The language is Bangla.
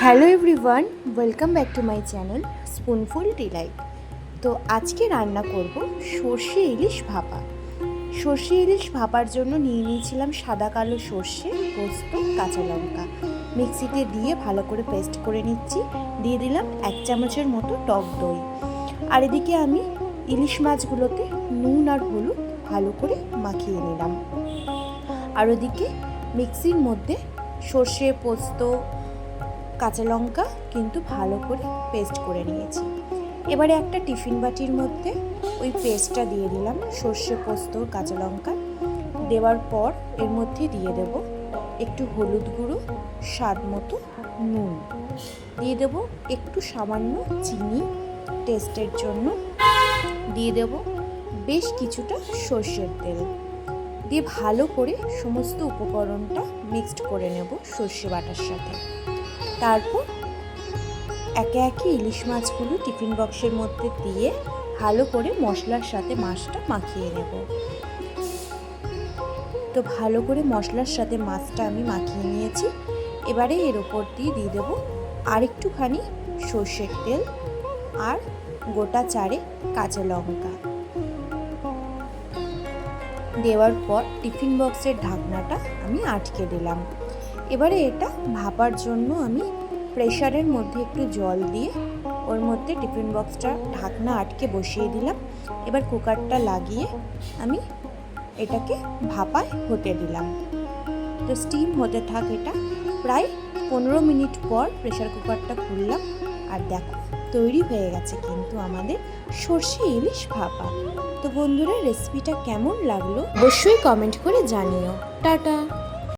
Hello everyone, welcome back to my channel Spoonful Delight. তো আজকে রান্না করব সর্ষে ইলিশ ভাপা। সর্ষে ইলিশ ভাপার জন্য নিয়ে নিয়েছিলাম সাদা কালো সর্ষে, পোস্ত, কাঁচা লঙ্কা। মিক্সিতে দিয়ে ভালো করে পেস্ট করে নিচ্ছি। দিয়ে দিলাম 1 চামচের মতো টক দই। আর এদিকে আমি ইলিশ মাছগুলোতে নুন আর হলুদ ভালো করে মাখিয়ে নিলাম। আর ওদিকে মিক্সির মধ্যে সর্ষে, পোস্ত, কাঁচা লঙ্কা কিন্তু ভালো করে পেস্ট করে নিয়েছি। এবারে একটা টিফিন বাটির মধ্যে ওই পেস্টটা দিয়ে দিলাম, সর্ষে, পোস্ত, কাঁচা লঙ্কা। দেওয়ার পর এর মধ্যে দিয়ে দেব একটু হলুদ গুঁড়ো, স্বাদ মতো নুন, দিয়ে দেব একটু সামান্য চিনি টেস্টের জন্য, দিয়ে দেব বেশ কিছুটা সর্ষের তেল। দিয়ে ভালো করে সমস্ত উপকরণটা মিক্সড করে নেব সর্ষে বাটার সাথে। তারপর একে একে ইলিশ মাছগুলো টিফিন বক্সের মধ্যে দিয়ে ভালো করে মশলার সাথে মাছটা মাখিয়ে নেব। তো ভালো করে মশলার সাথে মাছটা আমি মাখিয়ে নিয়েছি। এবারে এর ওপর দিয়ে দেব আরেকটুখানি সর্ষের তেল আর গোটা 4 কাঁচা লঙ্কা। দেওয়ার পর টিফিন বক্সের ঢাকনাটা আমি আটকে দিলাম। এবারে এটা ভাপার জন্য আমি প্রেসারের মধ্যে একটু জল দিয়ে ওর মধ্যে টিফিন বক্সটা ঢাকনা আটকে বসিয়ে দিলাম। এবার কুকারটা লাগিয়ে আমি এটাকে ভাপায় হতে দিলাম। তো স্টিম হতে থাক এটা। প্রায় 15 মিনিট পর প্রেসার কুকারটা খুললাম, আর দেখো তৈরি হয়ে গেছে কিন্তু আমাদের সর্ষে ইলিশ ভাপা। তো বন্ধুরা, রেসিপিটা কেমন লাগলো অবশ্যই কমেন্ট করে জানিও। টাটা।